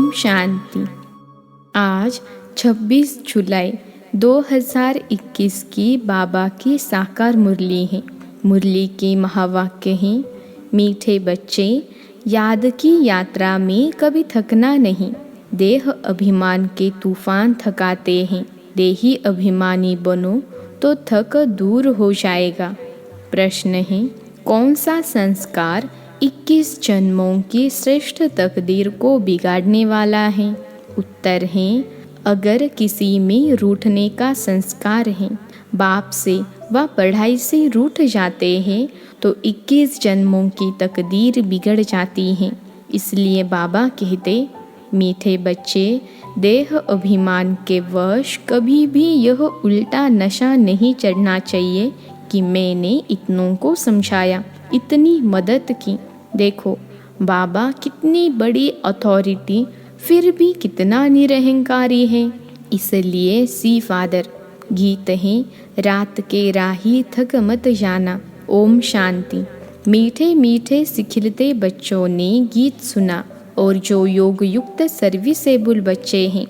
ओम शांति। आज 26 जुलाई 2021 की बाबा की साकार मुरली है। मुरली के महावाक्य हैं, मीठे बच्चे, याद की यात्रा में कभी थकना नहीं। देह अभिमान के तूफान थकाते हैं। देही अभिमानी बनो तो थक दूर हो जाएगा। प्रश्न है, कौन सा संस्कार 21 जन्मों की श्रेष्ठ तकदीर को बिगाड़ने वाला है? उत्तर है, अगर किसी में रूठने का संस्कार है, बाप से व पढ़ाई से रूठ जाते हैं तो 21 जन्मों की तकदीर बिगड़ जाती है। इसलिए बाबा कहते, मीठे बच्चे, देह अभिमान के वश कभी भी यह उल्टा नशा नहीं चढ़ना चाहिए कि मैंने इतनों को समझाया, इतनी मदद की। देखो बाबा कितनी बड़ी अथॉरिटी, फिर भी कितना निरहंकारी है। इसलिए सी फादर गीत है, रात के राही थक मत जाना। ओम शांति। मीठे मीठे सिखिलते बच्चों ने गीत सुना और जो योग युक्त सर्विसेबल बच्चे हैं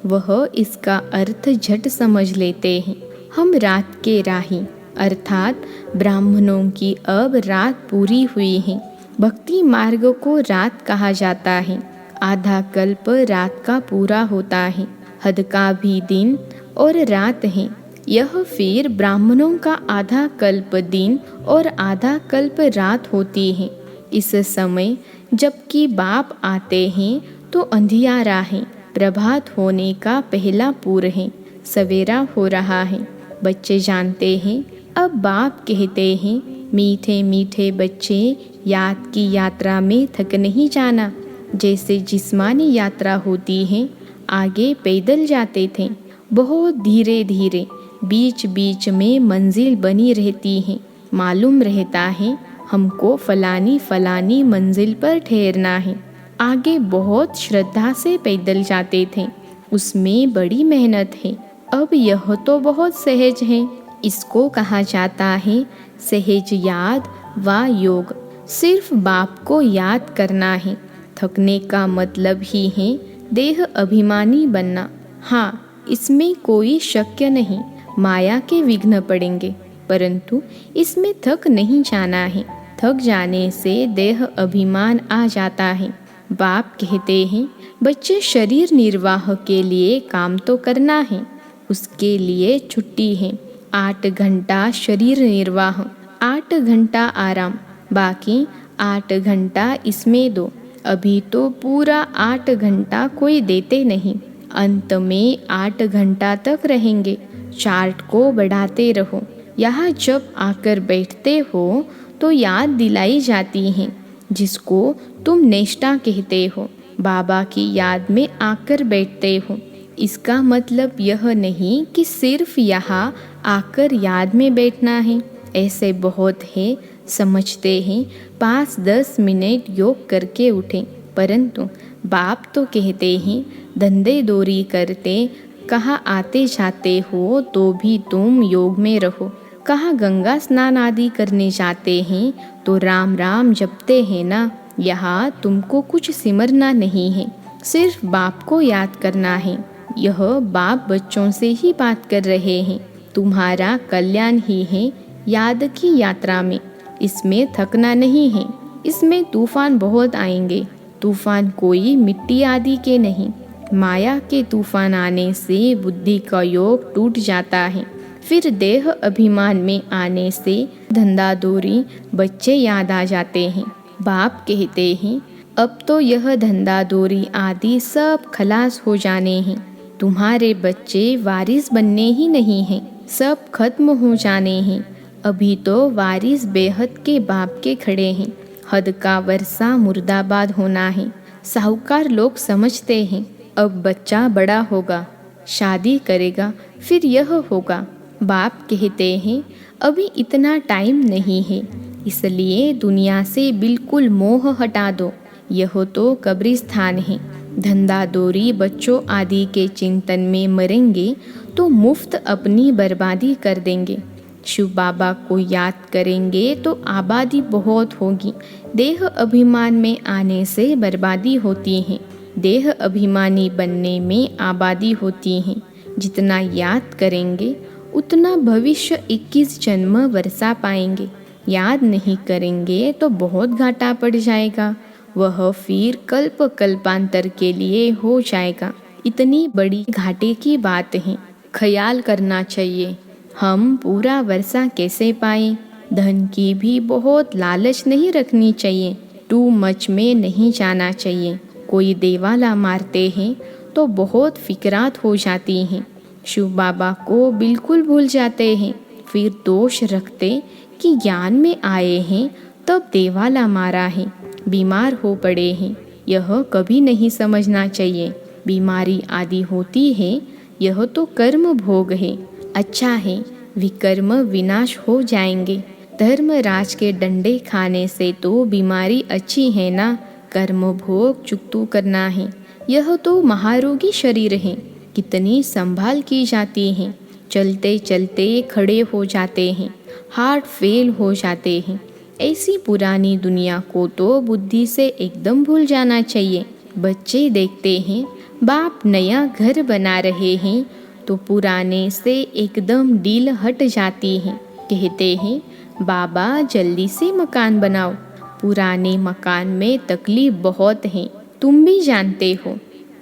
वह इसका अर्थ झट समझ लेते हैं। हम रात के राही अर्थात ब्राह्मणों की अब रात पूरी हुई है। भक्ति मार्ग को रात कहा जाता है। आधा कल्प रात का पूरा होता है। हद का भी दिन और रात है। यह फिर ब्राह्मणों का आधा कल्प दिन और आधा कल्प रात होती है। इस समय जबकि बाप आते हैं तो अंधियारा है। प्रभात होने का पहला पूर है। सवेरा हो रहा है। बच्चे जानते हैं। अब बाप कहते हैं, मीठे मीठे बच्चे, याद की यात्रा में थक नहीं जाना। जैसे जिस्मानी यात्रा होती है, आगे पैदल जाते थे, बहुत धीरे धीरे, बीच बीच में मंजिल बनी रहती है। मालूम रहता है हमको फलानी फलानी मंजिल पर ठहरना है। आगे बहुत श्रद्धा से पैदल जाते थे, उसमें बड़ी मेहनत है। अब यह तो बहुत सहज है। इसको कहा जाता है सहज याद व योग। सिर्फ बाप को याद करना है। थकने का मतलब ही है देह अभिमानी बनना। हाँ, इसमें कोई शक्य नहीं। माया के विघ्न पड़ेंगे, परंतु इसमें थक नहीं जाना है। थक जाने से देह अभिमान आ जाता है। बाप कहते हैं, बच्चे, शरीर निर्वाह के लिए काम तो करना है, उसके लिए छुट्टी है। 8 घंटा शरीर निर्वाह, 8 घंटा आराम, बाकी 8 घंटा इसमें दो। अभी तो पूरा 8 घंटा कोई देते नहीं। अंत में 8 घंटा तक रहेंगे। चार्ट को बढ़ाते रहो। यहाँ जब आकर बैठते हो तो याद दिलाई जाती है, जिसको तुम नेष्टा कहते हो। बाबा की याद में आकर बैठते हो। इसका मतलब यह नहीं कि सिर्फ यहाँ आकर याद में बैठना है। ऐसे बहुत है, समझते हैं 5-10 मिनट योग करके उठें, परंतु बाप तो कहते हैं धंधे दोरी करते, कहाँ आते जाते हो तो भी तुम योग में रहो। कहाँ गंगा स्नान आदि करने जाते हैं तो राम राम जपते हैं ना। यहाँ तुमको कुछ सिमरना नहीं है, सिर्फ बाप को याद करना है। यह बाप बच्चों से ही बात कर रहे हैं। तुम्हारा कल्याण ही है याद की यात्रा में। इसमें थकना नहीं है। इसमें तूफान बहुत आएंगे। तूफान कोई मिट्टी आदि के नहीं। माया के तूफान आने से बुद्धि का योग टूट जाता है। फिर देह अभिमान में आने से धंधा दोरी बच्चे याद आ जाते हैं। बाप कहते हैं, अब तो यह धंधा दोरी आदि सब खलास हो जाने हैं। तुम्हारे बच्चे वारिस बनने ही नहीं हैं, सब खत्म हो जाने हैं। अभी तो वारिस बेहद के बाप के खड़े हैं। हद का वर्षा मुर्दाबाद होना है। साहूकार लोग समझते हैं अब बच्चा बड़ा होगा, शादी करेगा, फिर यह होगा। बाप कहते हैं अभी इतना टाइम नहीं है, इसलिए दुनिया से बिल्कुल मोह हटा दो। यह तो कब्रिस्तान है। धंधा दोरी बच्चों आदि के चिंतन में मरेंगे तो मुफ्त अपनी बर्बादी कर देंगे। शिव बाबा को याद करेंगे तो आबादी बहुत होगी। देह अभिमान में आने से बर्बादी होती है। देह अभिमानी बनने में आबादी होती है। जितना याद करेंगे उतना भविष्य 21 जन्म वर्षा पाएंगे। याद नहीं करेंगे तो बहुत घाटा पड़ जाएगा, वह फिर कल्प कल्पांतर के लिए हो जाएगा। इतनी बड़ी घाटे की बात है, ख्याल करना चाहिए। हम पूरा वर्षा कैसे पाएं? धन की भी बहुत लालच नहीं रखनी चाहिए, टू मच में नहीं जाना चाहिए। कोई देवाला मारते हैं तो बहुत फिक्रात हो जाती हैं। शिव बाबा को बिल्कुल भूल जाते हैं, फिर दोष रखते कि ज्ञान में आए हैं तब देवाला मारा है, बीमार हो पड़े हैं। यह कभी नहीं समझना चाहिए। बीमारी आदि होती है, यह तो कर्म भोग है। अच्छा है, विकर्म विनाश हो जाएंगे। धर्मराज के डंडे खाने से तो बीमारी अच्छी है ना, कर्म भोग चुकतू करना है। यह तो महारोगी शरीर है, कितनी संभाल की जाती है। चलते चलते खड़े हो जाते हैं, हार्ट फेल हो जाते हैं। ऐसी पुरानी दुनिया को तो बुद्धि से एकदम भूल जाना चाहिए। बच्चे देखते हैं बाप नया घर बना रहे हैं तो पुराने से एकदम डील हट जाती है। कहते हैं बाबा जल्दी से मकान बनाओ। पुराने मकान में तकलीफ बहुत है, तुम भी जानते हो।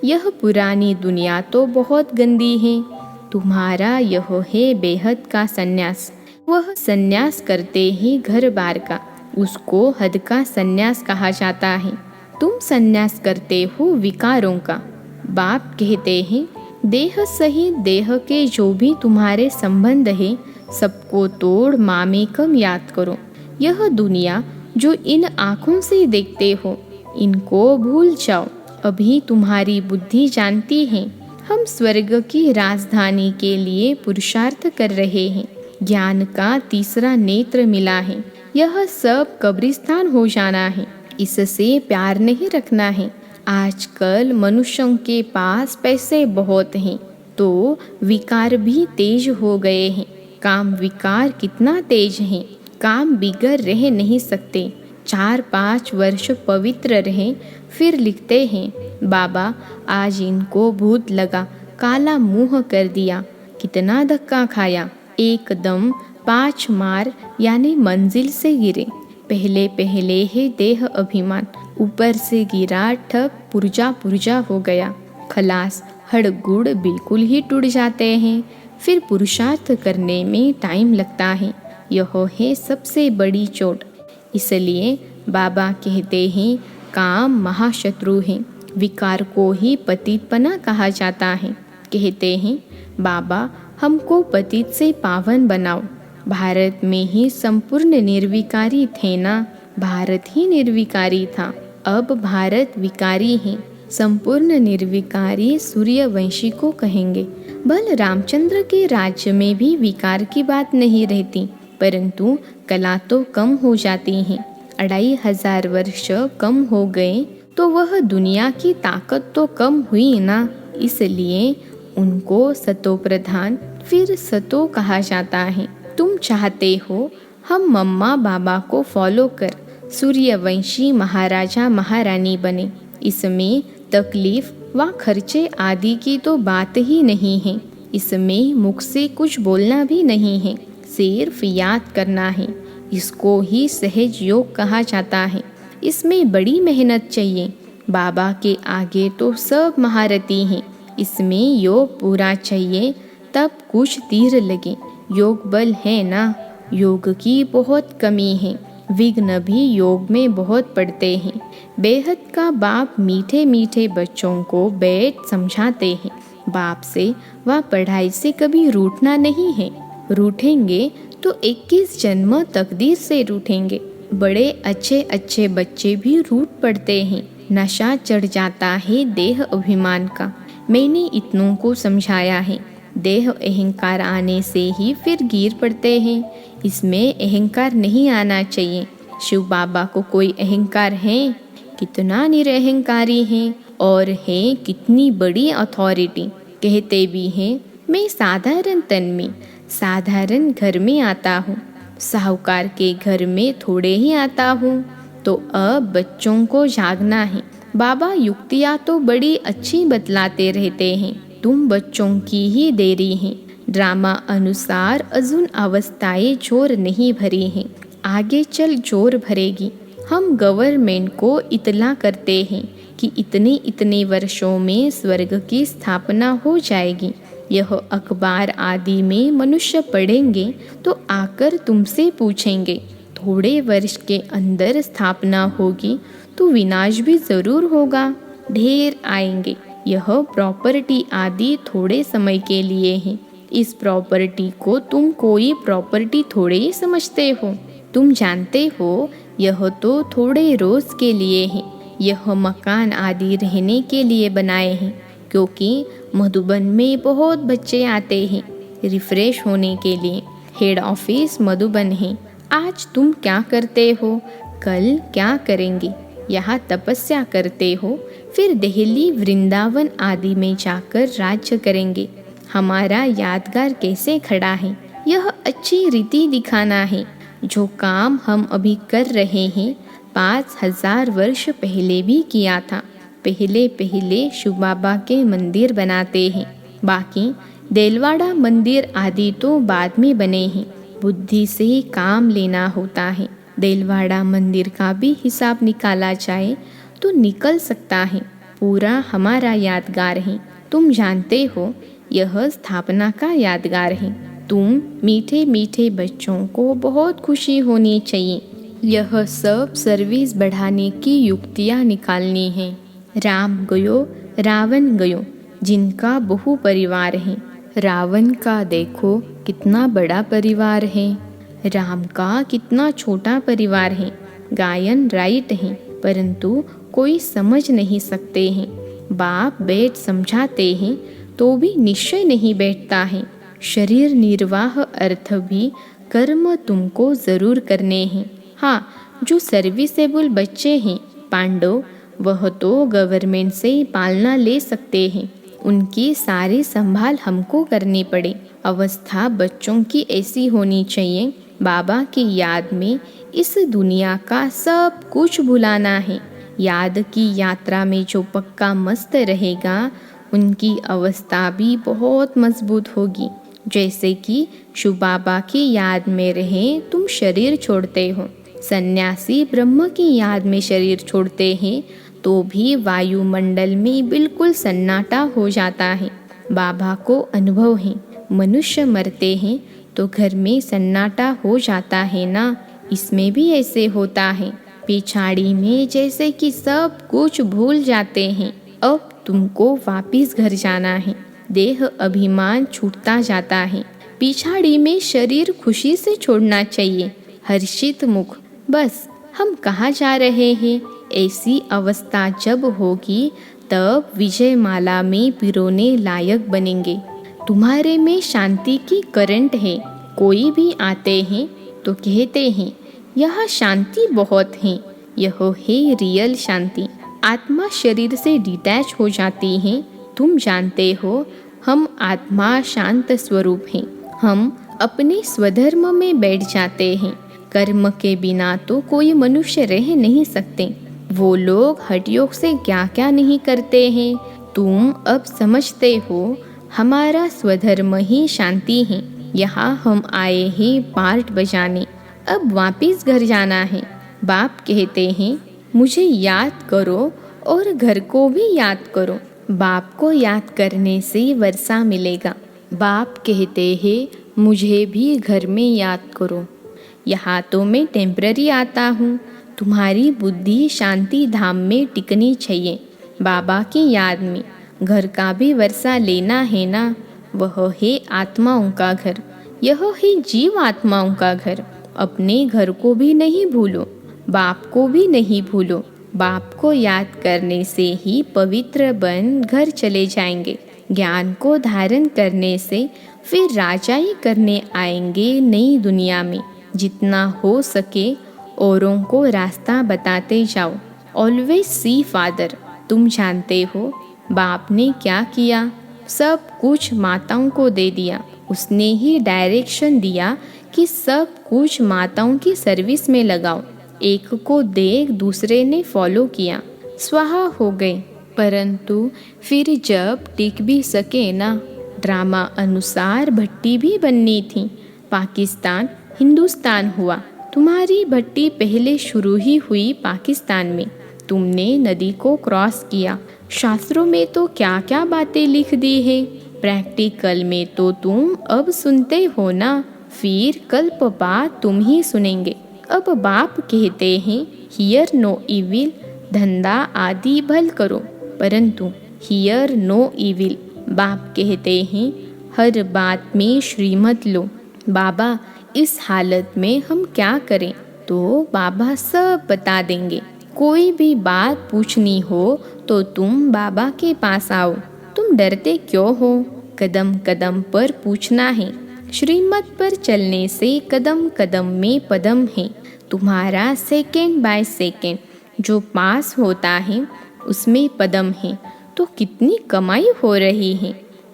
यह पुरानी दुनिया तो बहुत गंदी है। तुम्हारा यह है बेहद का सन्यास। वह सन्यास करते ही घर बार का, उसको हद का सन्यास कहा जाता है। तुम सन्यास करते हो विकारों का। बाप कहते हैं देह सहित देह के जो भी तुम्हारे संबंध है सबको तोड़ मामेकम याद करो। यह दुनिया जो इन आँखों से देखते हो इनको भूल जाओ। अभी तुम्हारी बुद्धि जानती है हम स्वर्ग की राजधानी के लिए पुरुषार्थ कर रहे हैं। ज्ञान का तीसरा नेत्र मिला है। यह सब कब्रिस्तान हो जाना है, इससे प्यार नहीं रखना है। आजकल मनुष्यों के पास पैसे बहुत हैं तो विकार भी तेज हो गए हैं। काम विकार कितना तेज है, काम बिगड़ रह नहीं सकते। 4-5 वर्ष पवित्र रहे, फिर लिखते हैं बाबा आज इनको भूत लगा, काला मुंह कर दिया। कितना धक्का खाया, एकदम 5 मार यानी मंजिल से गिरे। पहले पहले है देह अभिमान, ऊपर से गिरा ठक पुर्जा पुर्जा हो गया। खलास हड़गुड़ बिल्कुल ही टूट जाते हैं। फिर पुरुषार्थ करने में टाइम लगता है। यह है सबसे बड़ी चोट। इसलिए बाबा कहते हैं काम महाशत्रु है। विकार को ही पतितपना कहा जाता है। कहते हैं बाबा हमको पतित से पावन बनाओ। भारत में ही संपूर्ण निर्विकारी थे ना, भारत ही निर्विकारी था, अब भारत विकारी है। संपूर्ण निर्विकारी सूर्यवंशी को कहेंगे। बल रामचंद्र के राज्य में भी विकार की बात नहीं रहती, परंतु कला तो कम हो जाती हैं। 2500 वर्ष कम हो गए तो वह दुनिया की ताकत तो कम हुई ना, इसलिए उनको सतो प्रधान फिर सतो कहा जाता है। तुम चाहते हो हम मम्मा बाबा को फॉलो कर सूर्यवंशी महाराजा महारानी बने। इसमें तकलीफ व खर्चे आदि की तो बात ही नहीं है। इसमें मुख से कुछ बोलना भी नहीं है, सिर्फ याद करना है। इसको ही सहज योग कहा जाता है। इसमें बड़ी मेहनत चाहिए। बाबा के आगे तो सब महारथी हैं। इसमें योग पूरा चाहिए तब कुछ तीर लगे। योग बल है ना, योग की बहुत कमी है। विघ्न भी योग में बहुत पड़ते हैं। बेहद का बाप मीठे मीठे बच्चों को बैठ समझाते हैं। बाप से व पढ़ाई से कभी रूठना नहीं है। रूठेंगे तो 21 जन्म तकदीर से रूठेंगे। बड़े अच्छे अच्छे बच्चे भी रूठ पड़ते हैं। नशा चढ़ जाता है देह अभिमान का। मैंने इतनों को समझाया है। देह अहंकार आने से ही फिर गिर पड़ते हैं। इसमें अहंकार नहीं आना चाहिए। शिव बाबा को कोई अहंकार है? कितना निरअहंकारी है और है कितनी बड़ी अथॉरिटी। कहते भी हैं मैं साधारण तन में साधारण घर में आता हूँ, साहूकार के घर में थोड़े ही आता हूँ। तो अब बच्चों को जागना है। बाबा युक्तियाँ तो बड़ी अच्छी बतलाते रहते हैं, तुम बच्चों की ही देरी हैं। ड्रामा अनुसार अजून अवस्थाएं जोर नहीं भरी हैं, आगे चल जोर भरेगी। हम गवर्नमेंट को इतला करते हैं कि इतने इतने वर्षों में स्वर्ग की स्थापना हो जाएगी। यह अखबार आदि में मनुष्य पढ़ेंगे तो आकर तुमसे पूछेंगे, थोड़े वर्ष के अंदर स्थापना होगी तो विनाश भी जरूर होगा। ढेर आएंगे। यह प्रॉपर्टी आदि थोड़े समय के लिए है। इस प्रॉपर्टी को तुम कोई प्रॉपर्टी थोड़े ही समझते हो। तुम जानते हो यह तो थोड़े रोज के लिए है। यह मकान आदि रहने के लिए बनाए हैं, क्योंकि मधुबन में बहुत बच्चे आते हैं रिफ्रेश होने के लिए। हेड ऑफिस मधुबन है। आज तुम क्या करते हो, कल क्या करेंगे? यहाँ तपस्या करते हो, फिर दिल्ली वृंदावन आदि में जाकर राज्य करेंगे। हमारा यादगार कैसे खड़ा है, यह अच्छी रीति दिखाना है। जो काम हम अभी कर रहे हैं 5000 वर्ष पहले भी किया था। पहले पहले शिव बाबा के मंदिर बनाते हैं, बाकी देलवाड़ा मंदिर आदि तो बाद में बने हैं। बुद्धि से काम लेना होता है। देलवाड़ा मंदिर का भी हिसाब निकाला जाए तो निकल सकता है। पूरा हमारा यादगार है। तुम जानते हो यह स्थापना का यादगार है। तुम मीठे मीठे बच्चों को बहुत खुशी होनी चाहिए। यह सब सर्विस बढ़ाने की युक्तियाँ निकालनी है। राम गयो रावण गयो, जिनका बहु परिवार है। रावण का देखो कितना बड़ा परिवार है, राम का कितना छोटा परिवार है। गायन राइट है, परंतु कोई समझ नहीं सकते हैं। बाप बैठ समझाते हैं तो भी निश्चय नहीं बैठता है। शरीर निर्वाह अर्थ भी कर्म तुमको जरूर करने हैं। हाँ, जो सर्विसेबल बच्चे हैं पांडव, वह तो गवर्नमेंट से पालना ले सकते हैं। उनकी सारी संभाल हमको करनी पड़े। अवस्था बच्चों की ऐसी होनी चाहिए, बाबा की याद में इस दुनिया का सब कुछ भुलाना है। याद की यात्रा में जो पक्का मस्त रहेगा, उनकी अवस्था भी बहुत मजबूत होगी। जैसे कि शिव बाबा की याद में रहे तुम शरीर छोड़ते हो, सन्यासी ब्रह्म की याद में शरीर छोड़ते हैं तो भी वायुमंडल में बिल्कुल सन्नाटा हो जाता है। बाबा को अनुभव है, मनुष्य मरते हैं तो घर में सन्नाटा हो जाता है ना, इसमें भी ऐसे होता है। पिछाड़ी में जैसे कि सब कुछ भूल जाते हैं। अब तुमको वापिस घर जाना है। देह अभिमान छूटता जाता है। पिछाड़ी में शरीर खुशी से छोड़ना चाहिए। हर्षित मुख, बस हम कहाँ जा रहे हैं? ऐसी अवस्था जब होगी तब विजय माला में पिरोने लायक बनेंगे। तुम्हारे में शांति की करंट है। कोई भी आते हैं तो कहते हैं यह शांति बहुत है। यह है रियल शांति। आत्मा शरीर से डिटैच हो जाती है। तुम जानते हो हम आत्मा शांत स्वरूप हैं। हम अपने स्वधर्म में बैठ जाते हैं। कर्म के बिना तो कोई मनुष्य रह नहीं सकते। वो लोग हठयोग से क्या क्या नहीं करते हैं। तुम अब समझते हो हमारा स्वधर्म ही शांति है। यहाँ हम आए हैं पार्ट बजाने, अब वापिस घर जाना है। बाप कहते हैं मुझे याद करो और घर को भी याद करो। बाप को याद करने से वर्षा मिलेगा। बाप कहते हैं मुझे भी घर में याद करो। यहाँ तो मैं टेम्पररी आता हूँ। तुम्हारी बुद्धि शांति धाम में टिकनी चाहिए, बाबा की याद में। घर का भी वर्षा लेना है ना, वह है आत्माओं का घर। यह है जीव आत्माओं का घर। अपने घर को भी नहीं भूलो, बाप को भी नहीं भूलो। बाप को याद करने से ही पवित्र बन घर चले जाएंगे। ज्ञान को धारण करने से फिर राजाई करने आएंगे नई दुनिया में। जितना हो सके औरों को रास्ता बताते जाओ। Always see father. तुम जानते हो बाप ने क्या किया? सब कुछ माताओं को दे दिया। उसने ही डायरेक्शन दिया कि सब कुछ माताओं की सर्विस में लगाओ। एक को देख दूसरे ने फॉलो किया। स्वाहा हो गए। परंतु फिर जब टिक भी सके ना, ड्रामा अनुसार भट्टी भी बननी थी। पाकिस्तान हिंदुस्तान हुआ। तुम्हारी भट्टी पहले शुरू ही हुई पाकिस्तान में। तुमने नदी को क्रॉस किया। शास्त्रों में तो क्या क्या बातें लिख दी है, प्रैक्टिकल में तो तुम अब सुनते हो ना, फिर कल बात तुम ही सुनेंगे। अब बाप कहते हैं हियर नो इविल, धंधा आदि भल करो, परंतु हियर नो इविल। बाप कहते हैं हर बात में श्रीमत लो। बाबा इस हालत में हम क्या करें, तो बाबा सब बता देंगे। कोई भी बात पूछनी हो तो तुम बाबा के पास आओ। तुम डरते क्यों हो, कदम कदम पर पूछना है। श्रीमत पर चलने से कदम कदम में पदम है। तुम्हारा सेकेंड बाय सेकेंड जो पास होता है उसमें पदम है। तो कितनी कमाई हो रही है।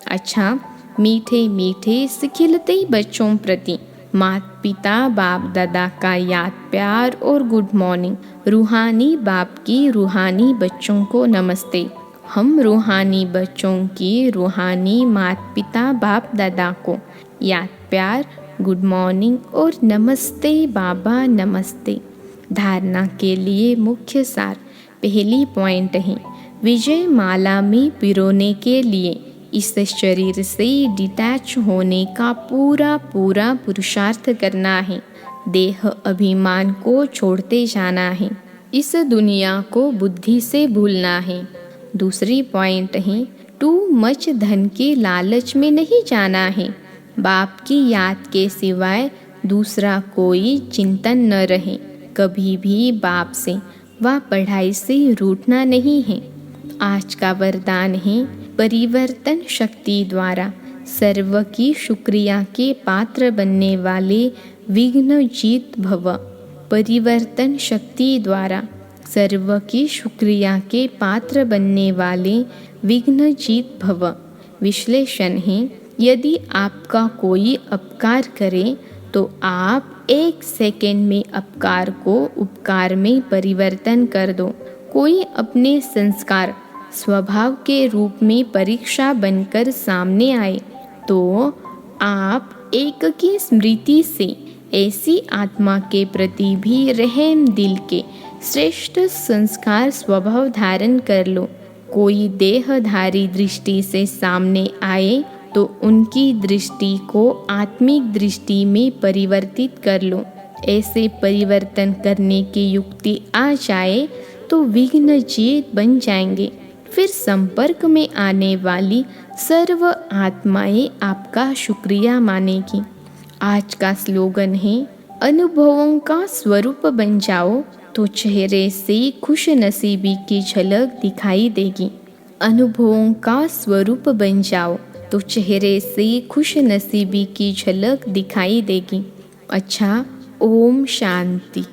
अच्छा, मीठे मीठे सिखिलते बच्चों प्रति माता पिता बाप दादा का याद प्यार और गुड मॉर्निंग। रूहानी बाप की रूहानी बच्चों को नमस्ते। हम रूहानी बच्चों की रूहानी माता पिता बाप दादा को याद प्यार, गुड मॉर्निंग और नमस्ते बाबा नमस्ते। धारणा के लिए मुख्य सार। पहली पॉइंट है विजय माला में पिरोने के लिए इस शरीर से डिटैच होने का पूरा पूरा पुरुषार्थ करना है। देह अभिमान को छोड़ते जाना है। इस दुनिया को बुद्धि से भूलना है। दूसरी पॉइंट है टू मच धन के लालच में नहीं जाना है। बाप की याद के सिवाय दूसरा कोई चिंतन न रहे। कभी भी बाप से व पढ़ाई से रूठना नहीं है। आज का वरदान है परिवर्तन शक्ति द्वारा सर्व की शुक्रिया के पात्र बनने वाले विघ्न जीत भव। परिवर्तन शक्ति द्वारा सर्व की शुक्रिया के पात्र बनने वाले विघ्न जीत भव। विश्लेषण है यदि आपका कोई अपकार करे तो आप 1 सेकेंड में अपकार को उपकार में परिवर्तन कर दो। कोई अपने संस्कार स्वभाव के रूप में परीक्षा बनकर सामने आए तो आप एक की स्मृति से ऐसी आत्मा के प्रति भी रहम दिल के श्रेष्ठ संस्कार स्वभाव धारण कर लो। कोई देहधारी दृष्टि से सामने आए तो उनकी दृष्टि को आत्मिक दृष्टि में परिवर्तित कर लो। ऐसे परिवर्तन करने की युक्ति आ जाए तो विघ्न जीत बन जाएंगे। फिर संपर्क में आने वाली सर्व आत्माएं आपका शुक्रिया मानेगी। आज का स्लोगन है अनुभवों का स्वरूप बन जाओ तो चेहरे से खुश नसीबी की झलक दिखाई देगी। अनुभवों का स्वरूप बन जाओ तो चेहरे से खुश नसीबी की झलक दिखाई देगी। अच्छा, ओम शांति।